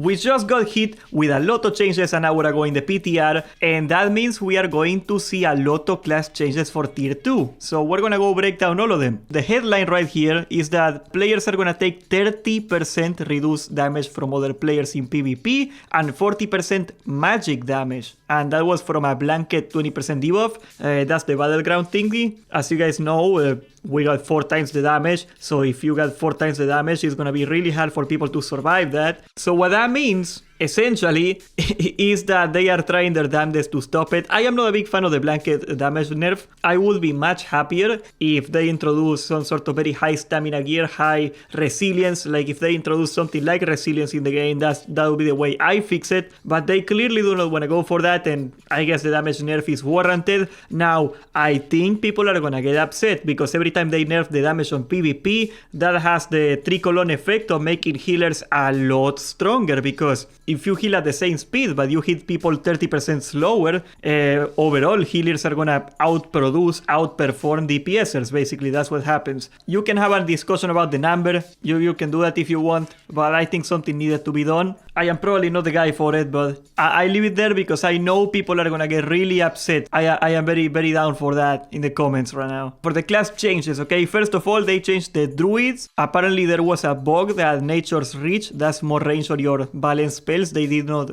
we just got hit with a lot of changes an hour ago in the PTR, and that means we are going to see a lot of class changes for tier 2. So we're gonna go break down all of them. The headline right here is that players are gonna take 30% reduced damage from other players in PvP and 40% magic damage. And that was from a blanket 20% debuff. That's the battleground thingy. As you guys know, we got 4 times the damage, so if you got 4 times the damage, it's gonna be really hard for people to survive that. So what that means, essentially, is that they are trying their damnedest to stop it. I am not a big fan of the blanket damage nerf. I would be much happier if they introduce some sort of very high stamina gear, high resilience. Like if they introduce something like resilience in the game, that would be the way I fix it. But they clearly do not want to go for that, and I guess the damage nerf is warranted. Now, I think people are gonna get upset because every time they nerf the damage on PvP, that has the trickle-on effect of making healers a lot stronger, because if you heal at the same speed but you hit people 30% slower, overall healers are gonna outperform DPSers. Basically, that's what happens. You can have a discussion about the number, you can do that if you want, but I think something needed to be done. I am probably not the guy for it, but I leave it there because I know people are gonna get really upset. I am very, very down for that in the comments right now. For the class changes, okay, first of all, they changed the Druids. Apparently there was a bug that Nature's Reach, that's more range on your balance spells. They did not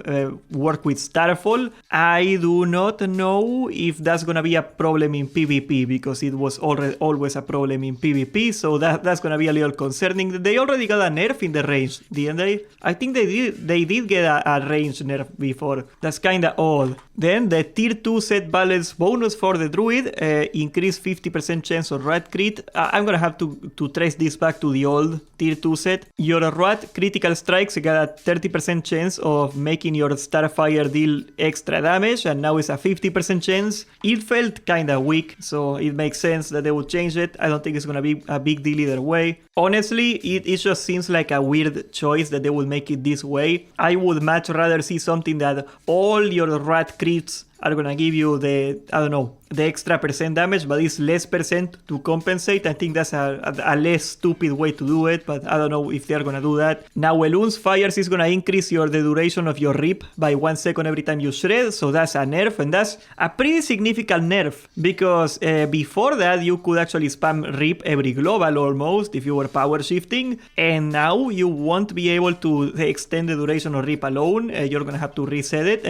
work with Starfall. I do not know if that's gonna be a problem in PvP, because it was always a problem in PvP, so that's gonna be a little concerning. They already got a nerf in the range, didn't they? I think they did get a range nerf before. That's kinda odd. Then the tier 2 set balance bonus for the Druid increased 50% chance of rat crit. I'm gonna have to trace this back to the old tier 2 set. Your rat critical strikes got a 30% chance of making your Starfire deal extra damage, and now it's a 50% chance. It felt kinda weak, so it makes sense that they would change it. I don't think it's gonna be a big deal either way. Honestly, it just seems like a weird choice that they would make it this way. I would much rather see something that all your rat crits are gonna give you the, I don't know, the extra percent damage, but it's less percent to compensate. I think that's a less stupid way to do it, but I don't know if they're gonna do that. Now, Elun's Fires is gonna increase the duration of your rip by 1 second every time you shred, so that's a nerf, and that's a pretty significant nerf, because before that you could actually spam rip every global almost if you were power shifting, and now you won't be able to extend the duration of rip alone. You're gonna have to reset it.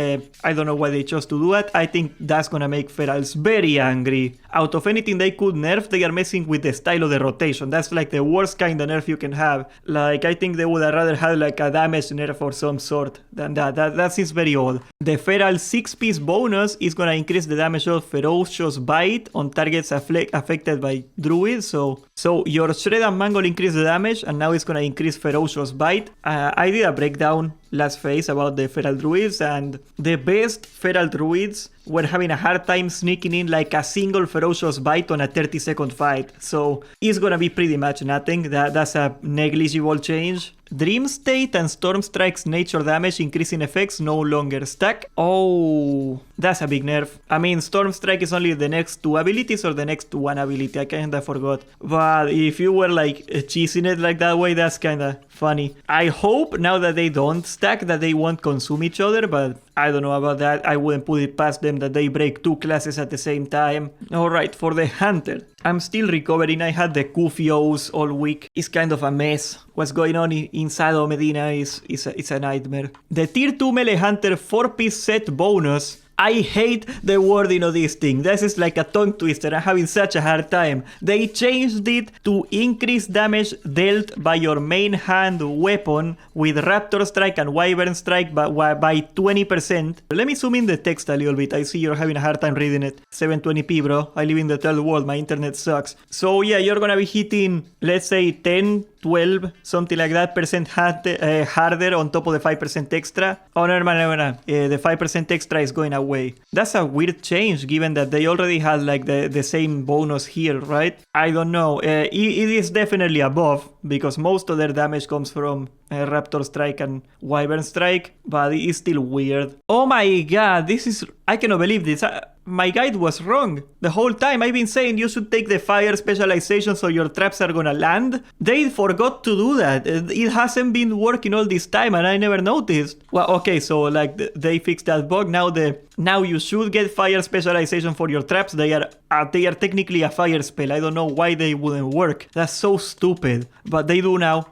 I don't know why they chose to do that. I think that's gonna make ferals very angry. Out of anything they could nerf, they are messing with the style of the rotation. That's like the worst kind of nerf you can have. Like, I think they would have rather had like a damage nerf or some sort than that. That seems very odd. The feral 6-piece bonus is gonna increase the damage of Ferocious Bite on targets affected by Druid. So your Shred and Mangle increase the damage, and now it's gonna increase Ferocious Bite. I did a breakdown last phase about the feral druids, and the best feral druids were having a hard time sneaking in like a single ferocious bite on a 30-second fight. So it's gonna be pretty much nothing. That's a negligible change. Dream State and Storm Strike's nature damage increasing effects no longer stack. Oh, that's a big nerf. I mean, Storm Strike is only the next 2 abilities or the next 1 ability. I kinda forgot. But if you were like cheesing it like that way, that's kinda funny. I hope now that they don't stack that they won't consume each other, but I don't know about that. I wouldn't put it past them that they break 2 classes at the same time. Alright, for the Hunter. I'm still recovering. I had the Kufios all week. It's kind of a mess. What's going on inside of Medina is a nightmare. The tier 2 melee Hunter 4-piece set bonus. I hate the wording of this thing. This is like a tongue twister. I'm having such a hard time. They changed it to increase damage dealt by your main hand weapon with Raptor Strike and Wyvern Strike by 20%. Let me zoom in the text a little bit. I see you're having a hard time reading it. 720p, bro. I live in the third world. My internet sucks. So yeah, you're gonna be hitting, let's say 10, 12, something like that percent harder on top of the 5% extra. Oh, no. The 5% extra is going away. That's a weird change given that they already had like the same bonus here, right? I don't know. It is definitely above because most of their damage comes from Raptor Strike and Wyvern Strike, but it is still weird. Oh my god, this is... I cannot believe this. my guide was wrong. The whole time I've been saying you should take the fire specialization so your traps are gonna land. They forgot to do that. It hasn't been working all this time and I never noticed. Well, okay, so like they fixed that bug. Now you should get fire specialization for your traps. They are technically a fire spell. I don't know why they wouldn't work. That's so stupid. But they do now.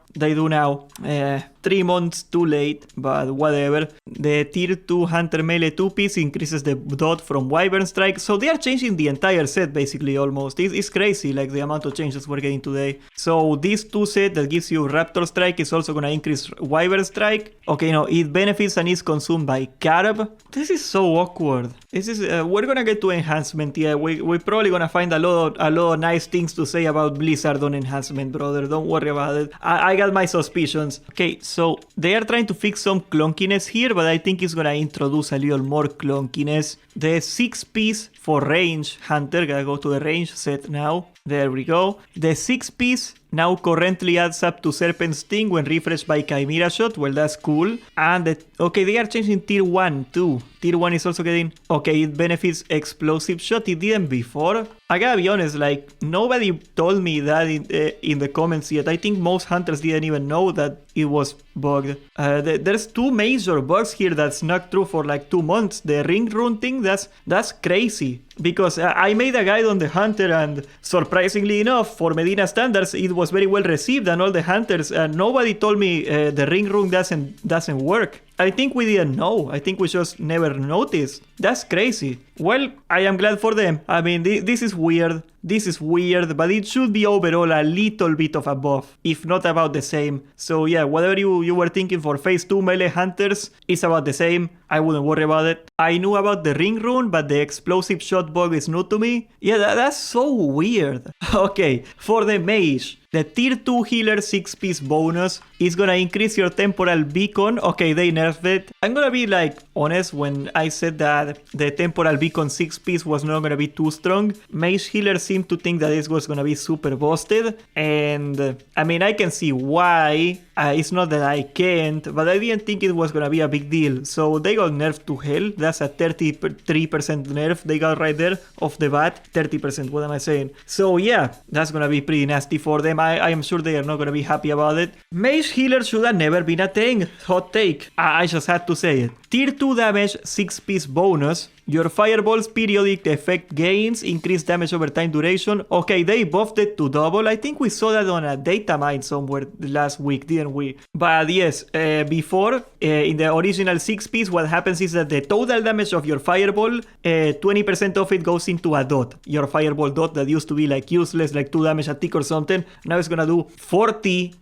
3 months too late, but whatever. The tier 2 hunter melee 2-piece increases the dot from Wyvern Strike. So they are changing the entire set basically almost. It's crazy like the amount of changes we're getting today. So this 2 set that gives you Raptor Strike is also gonna increase Wyvern Strike. Okay, no, it benefits and is consumed by Carb. This is so awkward. This is we're gonna get to enhancement. Yeah, we're probably gonna find a lot of nice things to say about Blizzard on enhancement, brother. Don't worry about it. I got my suspicions. Okay, so they are trying to fix some clunkiness here, but I think it's gonna introduce a little more clunkiness. The 6-piece for range hunter, gotta go to the range set now. There we go. The 6-piece now currently adds up to Serpent Sting when refreshed by Chimera Shot. Well, that's cool. And okay, they are changing tier 1 too. Tier 1 is also getting... Okay, it benefits Explosive Shot. It didn't before. I gotta be honest, like, nobody told me that in the comments yet. I think most hunters didn't even know that it was bugged. There's 2 major bugs here that snuck through for like 2 months. The ring rune thing, that's crazy. Because I made a guide on the hunter and surprisingly enough, for Medina standards, it was very well received and all the hunters, nobody told me the ring rune doesn't work. I think we didn't know. I think we just never noticed. That's crazy. Well, I am glad for them. I mean, this is weird. This is weird, but it should be overall a little bit of a buff, if not about the same. So yeah, whatever you were thinking for phase 2 melee hunters, it's about the same. I wouldn't worry about it. I knew about the ring rune, but the explosive shot bug is new to me. Yeah, that's so weird. Okay, for the mage. The tier 2 healer 6-piece bonus is gonna increase your temporal beacon. Okay, they nerfed it. I'm gonna be like honest when I said that the temporal beacon 6-piece was not gonna be too strong. Mage healer seemed to think that this was gonna be super busted. And I mean, I can see why. It's not that I can't, but I didn't think it was gonna be a big deal. So they got nerfed to hell. That's a 33% nerf they got right there off the bat. 30%, what am I saying? So yeah, that's gonna be pretty nasty for them. I am sure they are not gonna be happy about it. Mage healer should have never been a thing. Hot take. I just had to say it. Tier 2 damage 6-piece bonus. Your fireball's periodic effect gains increase damage over time duration. Okay, they buffed it to double. I think we saw that on a data mine somewhere last week, didn't we? But yes, before, in the original 6-piece, what happens is that the total damage of your fireball, 20% of it goes into a dot. Your fireball dot that used to be like useless, like 2 damage a tick or something, now it's gonna do 40%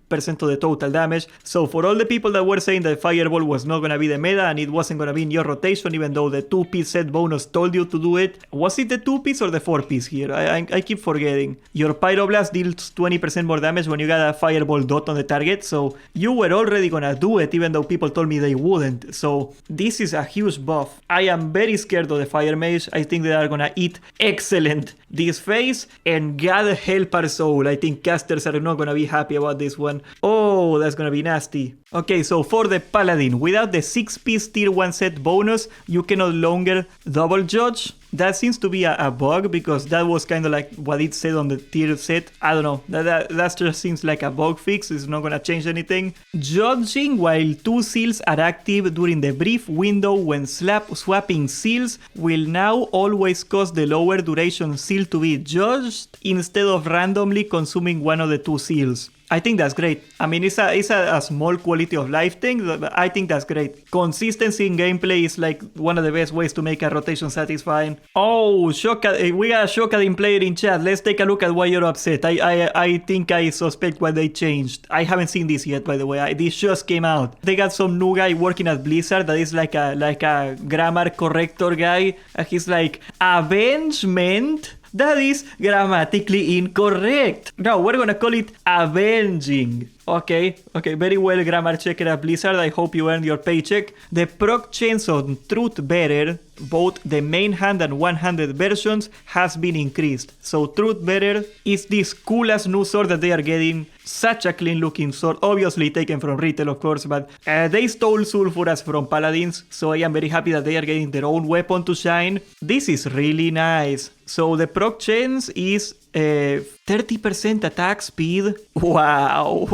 of the total damage. So for all the people that were saying that fireball was not gonna be the meta and it wasn't gonna be in your rotation, even though the 2-piece set bonus told you to do it, was it the 2-piece or the 4-piece here? I keep forgetting. Your pyroblast deals 20% more damage when you got a fireball dot on the target, so you were already gonna do it even though people told me they wouldn't. So this is a huge buff. I am very scared of the fire mage. I think they are gonna eat excellent this phase, and God help our soul, I think casters are not gonna be happy about this one. Oh, that's gonna be nasty. Okay, so for the Paladin, without the 6-piece tier 1 set bonus, you can no longer double judge. That seems to be a bug, because that was kind of like what it said on the tier set. I don't know, that just seems like a bug fix. It's not gonna change anything. Judging while 2 seals are active during the brief window when swapping seals will now always cause the lower duration seal to be judged instead of randomly consuming one of the 2 seals. I think that's great. I mean, it's a small quality of life thing, but I think that's great. Consistency in gameplay is like one of the best ways to make a rotation satisfying. Oh, we got a Shokadin player in chat. Let's take a look at why you're upset. I think I suspect what they changed. I haven't seen this yet, by the way. This just came out. They got some new guy working at Blizzard that is like a grammar corrector guy. He's like, avengement? That is grammatically incorrect. No, we're gonna call it avenging. Okay, very well, grammar checker at Blizzard. I hope you earned your paycheck. The proc chains on Truth Bearer, both the main hand and one-handed versions, has been increased. So Truth Bearer is this coolest new sword that they are getting. Such a clean looking sword, obviously taken from retail, of course, but they stole Sulfuras from Paladins, so I am very happy that they are getting their own weapon to shine. This is really nice. So the proc chains is 30% attack speed. Wow.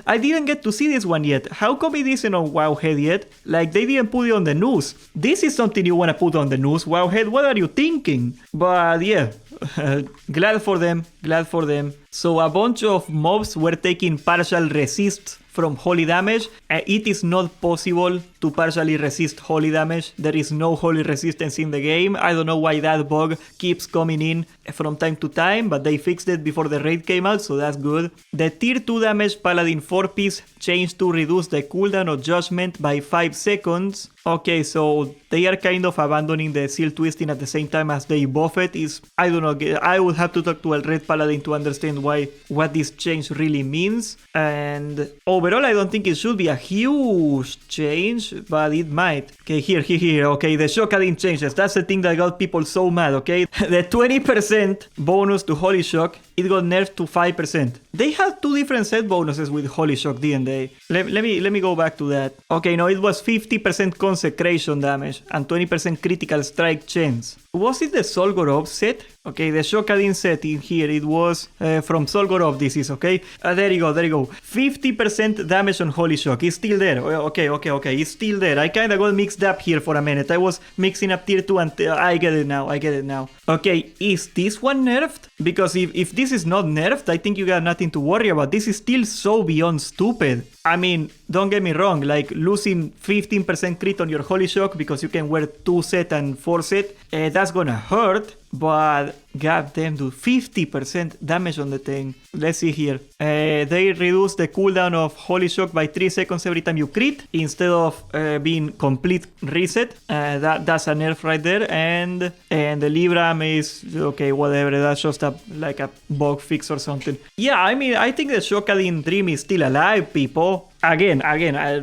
I didn't get to see this one yet. How come it isn't on Wowhead yet? Like, they didn't put it on the news. This is something you want to put on the news, Wowhead. What are you thinking? But yeah, glad for them. So a bunch of mobs were taking partial resists from holy damage. It is not possible to partially resist holy damage. There is no holy resistance in the game. I don't know why that bug keeps coming in from time to time, but they fixed it before the raid came out, so that's good. The tier 2 damage Paladin 4-piece changed to reduce the cooldown of Judgment by 5 seconds. Okay, so they are kind of abandoning the seal twisting at the same time as they buff it. I don't know, I would have to talk to a red Paladin to understand what this change really means. And overall, I don't think it should be a huge change, but it might. Okay, here. Okay, the Shockadin changes. That's the thing that got people so mad, okay? The 20% bonus to Holy Shock, it got nerfed to 5%. They had two different set bonuses with Holy Shock, didn't they? Let me go back to that. Okay, no, it was 50% consecration damage and 20% critical strike chance. Was it the Solgorov set? Okay, the Shockadin set in here, it was from Solgorov, this is, okay? There you go. 50% damage on Holy Shock. It's still there. Okay. It's still there. I kind of got mixed up here for a minute. I was mixing up tier 2 and I get it now. Okay, is this one nerfed? Because if this is not nerfed, I think you got nothing to worry about. This is still so beyond stupid. I mean, don't get me wrong, like losing 15% crit on your Holy Shock because you can wear 2 set and 4 set, that's gonna hurt, but goddamn dude, 50% damage on the thing. Let's see here. They reduce the cooldown of Holy Shock by 3 seconds every time you crit, instead of being complete reset. That's a nerf right there, and the Libram is, okay, whatever, that's just like a bug fix or something. Yeah, I mean, I think the Shockadin Dream is still alive, people. Again,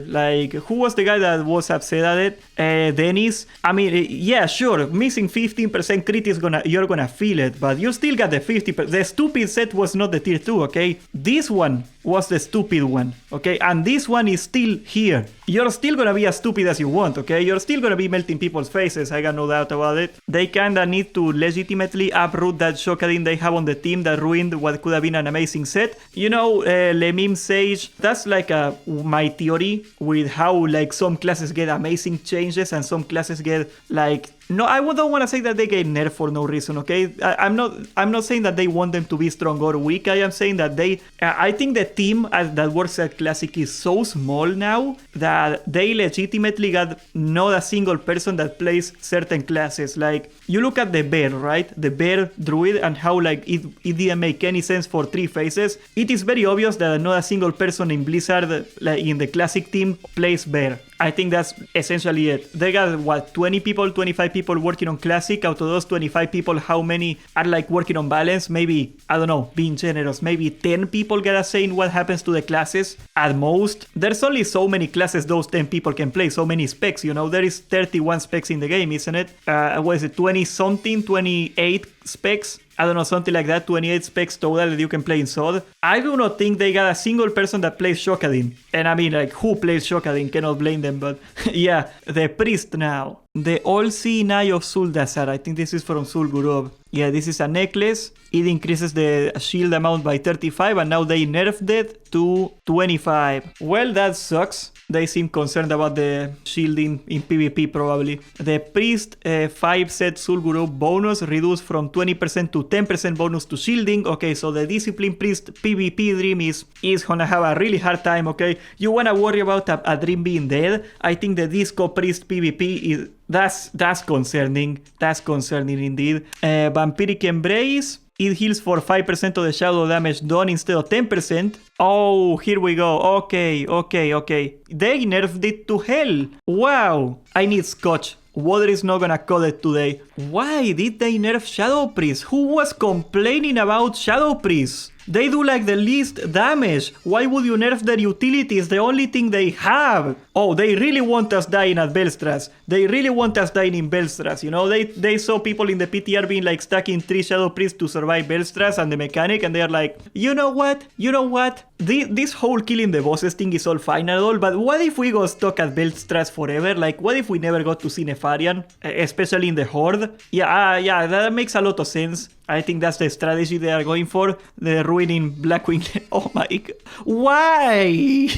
like, who was the guy that was upset at it? Dennis. I mean, yeah, sure, missing 15% crit is you're gonna feel it, but you still got the 50%. The stupid set was not the tier 2, okay? This one was the stupid one, okay? And this one is still here. You're still gonna be as stupid as you want, okay? You're still gonna be melting people's faces, I got no doubt about it. They kinda need to legitimately uproot that Shockadin they have on the team that ruined what could have been an amazing set. You know, Lemim Sage, that's like my theory with how, like, some classes get amazing changes and some classes get, like, no, I don't want to say that they get nerfed for no reason, okay? I'm not saying that they want them to be strong or weak. I am saying that I think the team that works at Classic is so small now that they legitimately got not a single person that plays certain classes. Like, you look at the bear, right? The bear druid, and how, like, it didn't make any sense for 3 phases. It is very obvious that not a single person in Blizzard, like in the Classic team, plays bear. I think that's essentially it. They got, what, 20 people, 25 people working on Classic. Out of those 25 people, how many are, like, working on balance? Maybe, I don't know, being generous, maybe 10 people get a say in what happens to the classes at most. There's only so many classes those 10 people can play, so many specs, you know. There is 31 specs in the game, isn't it? What is it, 20 something, 28 specs? I don't know, something like that, 28 specs total that you can play in SoD. I do not think they got a single person that plays Shockadin. And I mean, like, who plays Shockadin? Cannot blame them, but yeah, the priest now. The all-seeing eye of Suldazar. I think this is from Sulgurov. Yeah, this is a necklace. It increases the shield amount by 35, and now they nerfed it to 25. Well, that sucks. They seem concerned about the shielding in PvP, probably. The priest 5 set Sulgurov bonus reduced from 20% to 10% bonus to shielding. Okay, so the discipline priest PvP dream is gonna have a really hard time, okay? You wanna worry about a dream being dead? I think the disco priest PvP is... That's concerning. That's concerning indeed. Vampiric Embrace. It heals for 5% of the shadow damage done instead of 10%. Oh, here we go. Okay. They nerfed it to hell. Wow. I need scotch. Water is not gonna cut it today. Why did they nerf Shadow Priest? Who was complaining about Shadow Priest? They do like the least damage. Why would you nerf their utilities? The only thing they have. Oh, they really want us dying at Belstras. They really want us dying in Belstras. You know, they saw people in the PTR being like stuck in 3 Shadow Priests to survive Belstras and the mechanic, and they're like, you know what? This whole killing the bosses thing is all fine and all, but what if we go stuck at Belstras forever? Like, what if we never got to see Nefarian, especially in the Horde? Yeah, that makes a lot of sense. I think that's the strategy they are going for. They're ruining Blackwing. Oh my god. Why?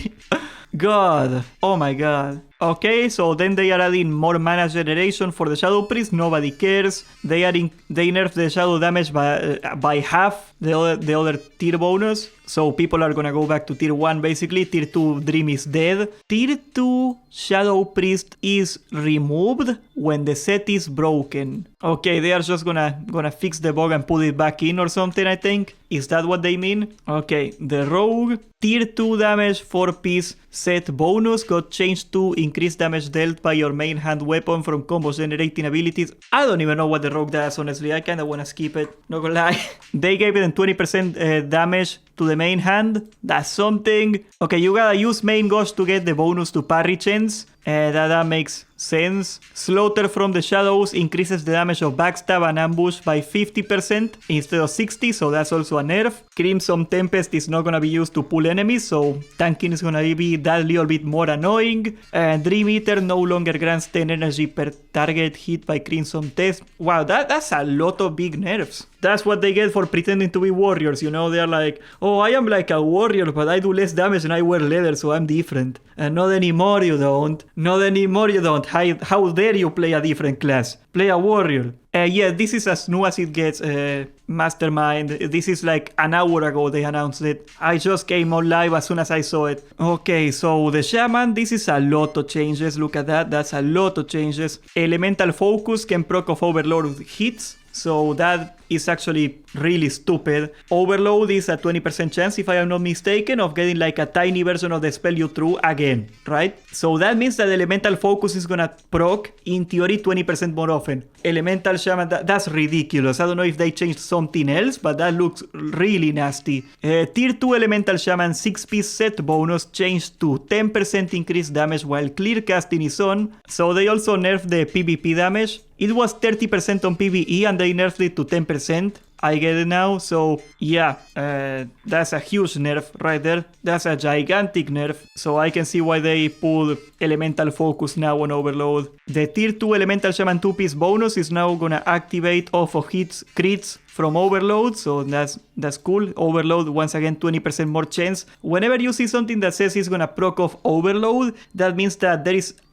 God. Oh my god. Okay, so then they are adding more mana generation for the Shadow Priest. Nobody cares. They nerf the shadow damage by half the other tier bonus. So people are gonna go back to tier 1 basically. Tier 2 Dream is dead. Tier 2 Shadow Priest is removed when the set is broken. Okay, they are just gonna fix the bug and put it back in or something, I think. Is that what they mean? Okay, the Rogue tier 2 damage 4-piece set bonus got changed to increase damage dealt by your main hand weapon from combo generating abilities. I don't even know what the Rogue does, honestly. I kinda wanna skip it, not gonna lie. They gave them 20% damage to the main hand. That's something. Okay, you gotta use main ghost to get the bonus to parry chance. That makes sense. Slaughter from the shadows increases the damage of backstab and ambush by 50% instead of 60, so that's also a nerf. Crimson Tempest is not gonna be used to pull enemies, so tanking is gonna be that little bit more annoying. Dream Eater no longer grants 10 energy per target hit by Crimson Test. Wow, that's a lot of big nerfs. That's what they get for pretending to be warriors, you know? They're like, oh, I am like a warrior, but I do less damage and I wear leather, so I'm different. And not anymore you don't. Not anymore you don't. How dare you play a different class? Play a warrior. Yeah, this is as new as it gets, Mastermind. This is like an hour ago they announced it. I just came on live as soon as I saw it. Okay, so the Shaman, this is a lot of changes. Look at that. That's a lot of changes. Elemental Focus can proc of Overload with hits. So that is actually really stupid. Overload is a 20% chance, if I am not mistaken, of getting like a tiny version of the spell you threw again, right? So that means that Elemental Focus is gonna proc, in theory, 20% more often. Elemental Shaman, that's ridiculous. I don't know if they changed something else, but that looks really nasty. Tier 2 Elemental Shaman 6-piece set bonus changed to 10% increased damage while clear casting is on. So they also nerfed the PvP damage. It was 30% on PvE and they nerfed it to 10%. I get it now, so yeah, that's a huge nerf right there. That's a gigantic nerf, so I can see why they pulled Elemental Focus now on Overload. The Tier 2 Elemental Shaman 2-piece bonus is now gonna activate off of hits, crits from Overload, so that's cool. Overload, once again, 20% more chance. Whenever you see something that says it's gonna proc off Overload, that means that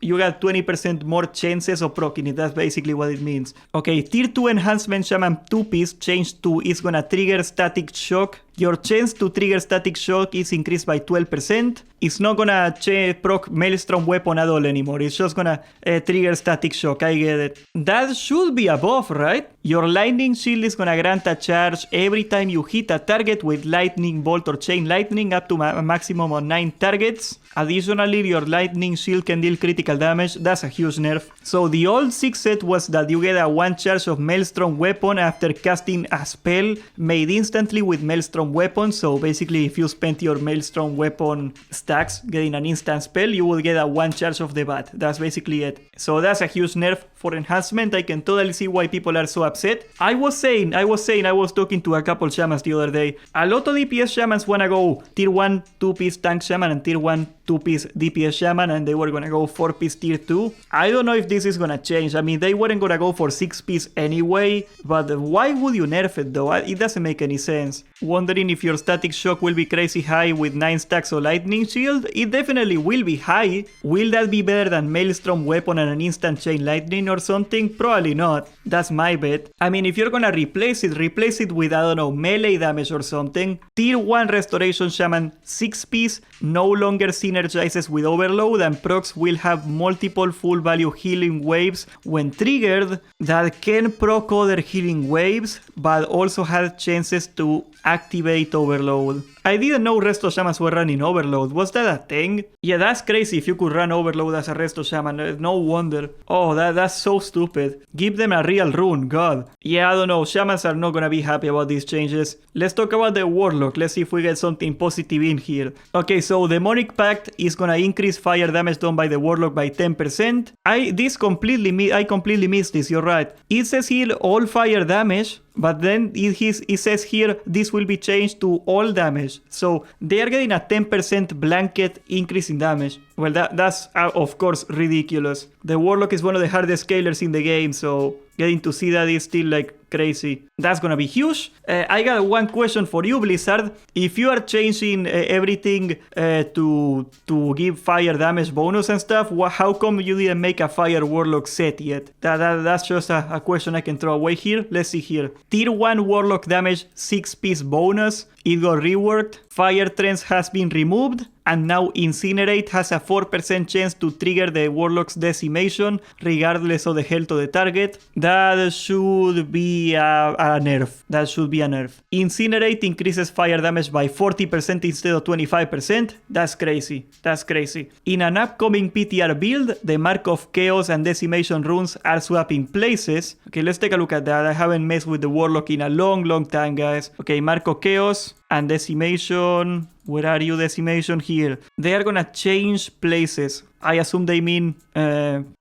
you got 20% more chances of proccing it. That's basically what it means. Okay, Tier 2 Enhancement Shaman 2-piece changed to is gonna trigger Static Shock. Your chance to trigger Static Shock is increased by 12%. It's not gonna proc Maelstrom Weapon at all anymore. It's just gonna trigger Static Shock. I get it. That should be a buff, right? Your Lightning Shield is gonna grant a charge every time you hit a target with Lightning Bolt or Chain Lightning up to a maximum of 9 targets. Additionally, your Lightning Shield can deal critical damage. That's a huge nerf. So the old 6 set was that you get a 1 charge of Maelstrom Weapon after casting a spell made instantly with Maelstrom Weapon. So basically, if you spent your Maelstrom Weapon stacks getting an instant spell, you will get a 1 charge of the bat. That's basically it. So that's a huge nerf for enhancement. I can totally see why people are so upset. I was talking to a couple shamans the other day. A lot of DPS shamans wanna go tier 1 2-piece tank shaman and tier 1 2-piece DPS shaman, and they were gonna go 4-piece tier 2. I don't know if this is gonna change. I mean, they weren't gonna go for 6-piece anyway, but why would you nerf it though? It doesn't make any sense. Wondering if your Static Shock will be crazy high with 9 stacks of Lightning Shield? It definitely will be high. Will that be better than Maelstrom Weapon and an instant Chain Lightning or something? Probably not. That's my bet. I mean, if you're gonna replace it with, I don't know, melee damage or something. Tier 1 Restoration Shaman 6-piece, no longer seen synergizes with Overload, and procs will have multiple full value healing waves when triggered that can proc other healing waves, but also had chances to activate Overload. I didn't know Resto Shamans were running Overload. Was that a thing? Yeah, that's crazy if you could run Overload as a Resto Shaman. No wonder. Oh, that's so stupid. Give them a real rune, god. Yeah, I don't know. Shamans are not gonna be happy about these changes. Let's talk about the Warlock. Let's see if we get something positive in here. Okay, so Demonic Pact is gonna increase fire damage done by the Warlock by 10%. I completely missed this, you're right. It says heal all fire damage, but then it says here this will be changed to all damage. So they are getting a 10% blanket increase in damage. Well, that's of course ridiculous. The Warlock is one of the hardest scalers in the game, so getting to see that is still like crazy. That's gonna be huge. I got one question for you, Blizzard. If you are changing everything to give fire damage bonus and stuff, how come you didn't make a Fire Warlock set yet? That's just a question I can throw away here. Let's see here. Tier 1 Warlock damage 6-piece bonus. It got reworked. Fire Trance has been removed. And now Incinerate has a 4% chance to trigger the Warlock's Decimation regardless of the health of the target. That should be a nerf. That should be a nerf. Incinerate increases fire damage by 40% instead of 25%. That's crazy. That's crazy. In an upcoming PTR build, the Mark of Chaos and Decimation runes are swapping places. Okay, let's take a look at that. I haven't messed with the Warlock in a long time, guys. Okay, Mark of Chaos and Decimation. Where are you, Decimation? Here. They are gonna change places. I assume they mean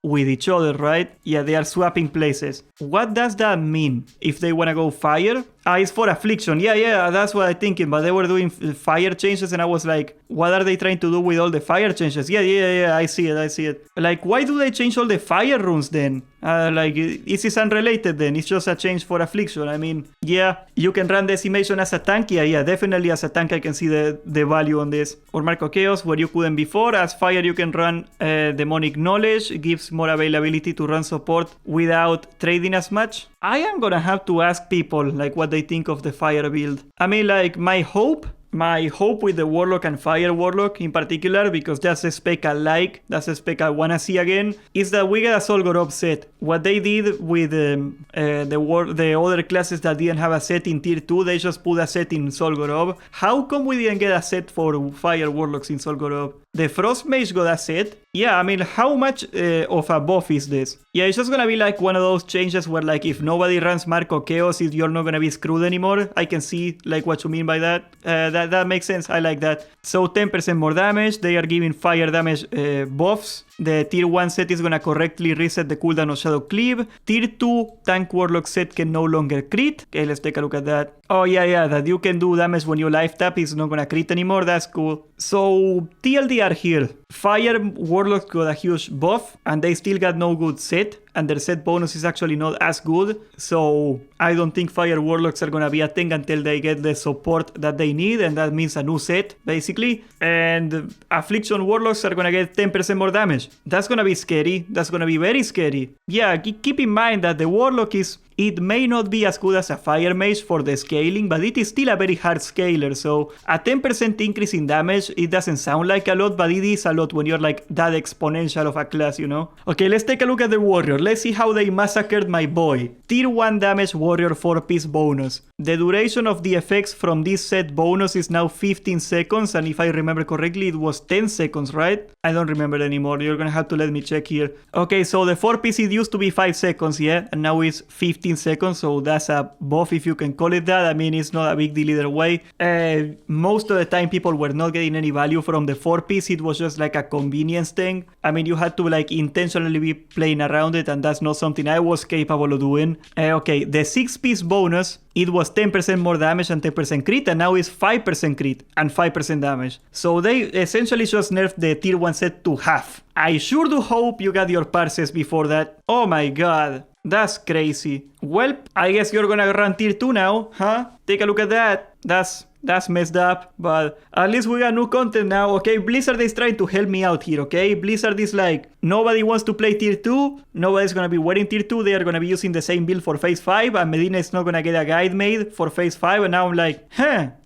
with each other, right? Yeah, they are swapping places. What does that mean? If they wanna go fire? It's for Affliction. Yeah, that's what I'm thinking. But they were doing fire changes and I was like, what are they trying to do with all the fire changes? Yeah, I see it. Like, why do they change all the fire runes then? Like, this is unrelated then. It's just a change for Affliction. I mean, yeah, you can run Decimation as a tank. Yeah, definitely as a tank I can see the value on this. Or Mark of Chaos, where you couldn't before. As fire you can run Demonic Knowledge. It gives more availability to run support without trading as much. I am gonna have to ask people like what they think of the fire build. I mean, like, my hope with the Warlock and Fire Warlock in particular, because that's a spec I like, that's a spec I wanna see again, is that we get a Solgorob set. What they did with the other classes that didn't have a set in Tier 2, they just put a set in Solgorob. How come we didn't get a set for Fire Warlocks in Solgorob? The Frost Mage got a set. Yeah, I mean, how much of a buff is this? Yeah, it's just gonna be like one of those changes where like if nobody runs Mark of Chaos, you're not gonna be screwed anymore. I can see like what you mean by that. That makes sense. I like that. So 10% more damage. They are giving fire damage buffs. The Tier 1 set is gonna correctly reset the cooldown of Shadow Cleave. Tier 2 Tank Warlock set can no longer crit. Okay, let's take a look at that. Oh yeah, that you can do damage when you life tap is not gonna crit anymore. That's cool. So TLDR here. Fire Warlocks got a huge buff and they still got no good set. And their set bonus is actually not as good. So I don't think Fire Warlocks are gonna be a thing until they get the support that they need. And that means a new set, basically. And Affliction Warlocks are gonna get 10% more damage. That's gonna be scary. That's gonna be very scary. Yeah, keep in mind that the Warlock it may not be as good as a Fire Mage for the scaling, but it is still a very hard scaler. So a 10% increase in damage, it doesn't sound like a lot, but it is a lot when you're like that exponential of a class, you know? Okay, let's take a look at the Warrior. Let's see how they massacred my boy. Tier 1 damage Warrior 4-piece bonus. The duration of the effects from this set bonus is now 15 seconds, and if I remember correctly, it was 10 seconds, right? I don't remember anymore. You're gonna have to let me check here. Okay, so the 4-piece, it used to be 5 seconds, yeah? And now it's 15 seconds, so that's a buff if you can call it that. I mean, it's not a big deal either way. Most of the time people were not getting any value from the 4-piece. It was just like a convenience thing. I mean, you had to like intentionally be playing around it, and that's not something I was capable of doing. Okay, the 6-piece bonus, it was 10% more damage and 10% crit, and now it's 5% crit and 5% damage. So they essentially just nerfed the Tier 1 set to half. I sure do hope you got your parses before that. Oh my god. That's crazy. Well, I guess you're gonna run Tier 2 now, huh? Take a look at that. That's messed up, but at least we got new content now, okay? Blizzard is trying to help me out here, okay? Blizzard is like, nobody wants to play tier 2. Nobody's gonna be wearing tier 2. They are gonna be using the same build for phase 5, and Medina is not gonna get a guide made for phase 5. And now I'm like,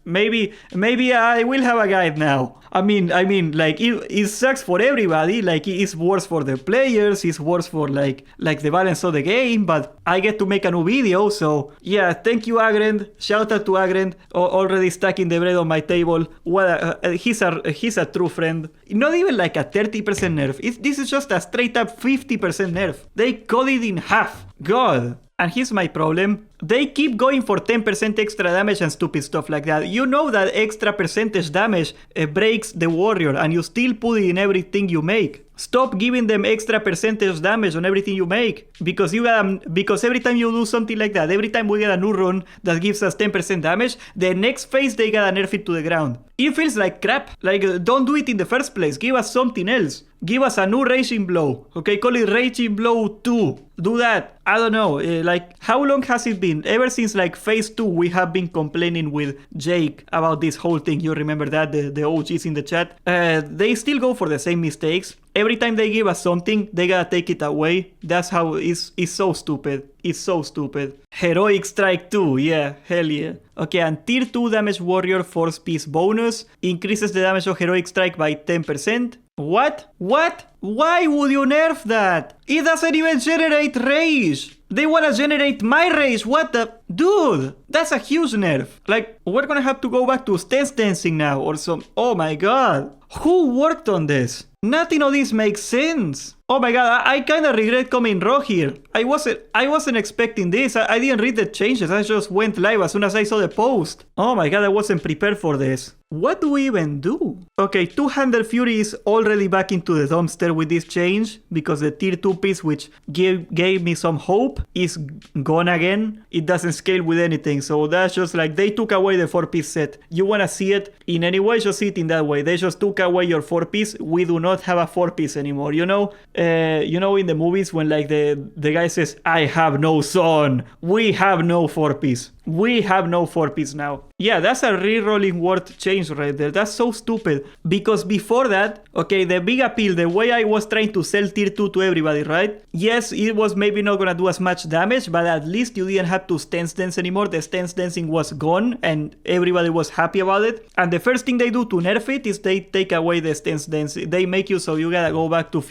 maybe I will have a guide now. I mean, like it sucks for everybody. Like it's worse for the players. It's worse for like the balance of the game. But I get to make a new video. So yeah, thank you, Agrend. Shout out to Agrend. Already stacking the bread on my table. What he's a true friend. Not even like a 30% nerf. This is just a straight up 50% nerf. They cut it in half. God. And here's my problem. They keep going for 10% extra damage and stupid stuff like that. You know that extra percentage damage breaks the warrior, and you still put it in everything you make. Stop giving them extra percentage damage on everything you make. Because every time you do something like that, every time we get a new run that gives us 10% damage, the next phase they gotta nerf it to the ground. It feels like crap. Like, don't do it in the first place. Give us something else. Give us a new Raging Blow. Okay, call it Raging Blow 2. Do that. I don't know. Like, how long has it been? Ever since like phase 2, we have been complaining with Jake about this whole thing. You remember that? The OGs in the chat. They still go for the same mistakes. Every time they give us something, they gotta take it away. That's how it's so stupid. It's so stupid. Heroic Strike 2. Yeah, hell yeah. Okay, and tier 2 damage warrior force piece bonus increases the damage of Heroic Strike by 10%. What? Why would you nerf that? It doesn't even generate rage. They wanna generate my rage. What the? Dude, that's a huge nerf. Like, we're gonna have to go back to stance dancing now or some. Oh my god. Who worked on this? Nothing of this makes sense. Oh my god, I kinda regret coming raw here. I wasn't expecting this. I didn't read the changes. I just went live as soon as I saw the post. Oh my god, I wasn't prepared for this. What do we even do? Okay, Two-Handed Fury is already back into the dumpster with this change because the tier 2 piece, which gave me some hope, is gone again. It doesn't scale with anything, so that's just like they took away the 4-piece set. You wanna see it in any way, just see it in that way. They just took away your 4-piece. We do not have a 4-piece anymore, you know? In the movies when like the guy says, I have no son. We have no 4-piece. We have no 4-piece now. Yeah, that's a re-rolling word change right there. That's so stupid. Because before that, okay, the big appeal, the way I was trying to sell tier 2 to everybody, right? Yes, it was maybe not gonna do as much damage, but at least you didn't have to stance dance anymore. The stance dancing was gone and everybody was happy about it. And the first thing they do to nerf it is they take away the stance dance. They make you so you gotta go back to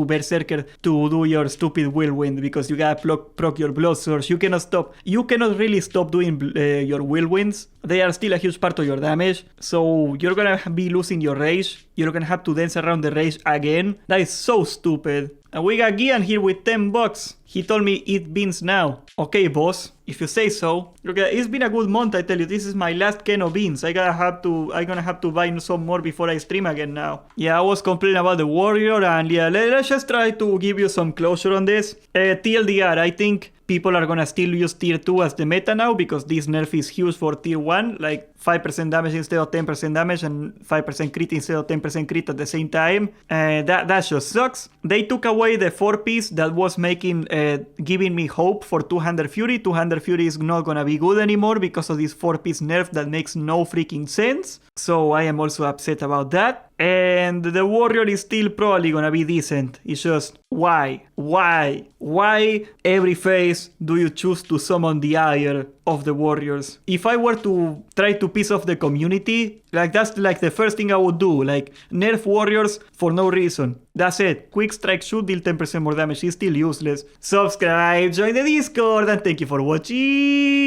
Berserker to do your stupid whirlwind because you gotta proc your blood source. You cannot really stop doing your whirlwinds. They are still a huge part of your damage, so you're gonna be losing your rage. You're gonna have to dance around the rage again. That is so stupid. And we got Gian here with $10. He told me eat beans now. Okay, boss, if you say so. Okay, it's been a good month, I tell you. This is my last can of beans. I'm gonna have to buy some more before I stream again now. Yeah, I was complaining about the warrior, and yeah, let's just try to give you some closure on this. TLDR, I think people are gonna still use tier 2 as the meta now because this nerf is huge for tier 1, like 5% damage instead of 10% damage and 5% crit instead of 10% crit at the same time. That just sucks. They took away the 4-piece that was giving me hope for Two-Handed Fury. Two-Handed Fury is not gonna be good anymore because of this 4-piece nerf that makes no freaking sense. So I am also upset about that. And the warrior is still probably gonna be decent. It's just, why? Why every phase do you choose to summon the ire of the warriors? If I were to try to piss off the community, like that's like the first thing I would do. Like, nerf warriors for no reason. That's it. Quick Strike should deal 10% more damage. It's still useless. Subscribe, join the Discord, and thank you for watching.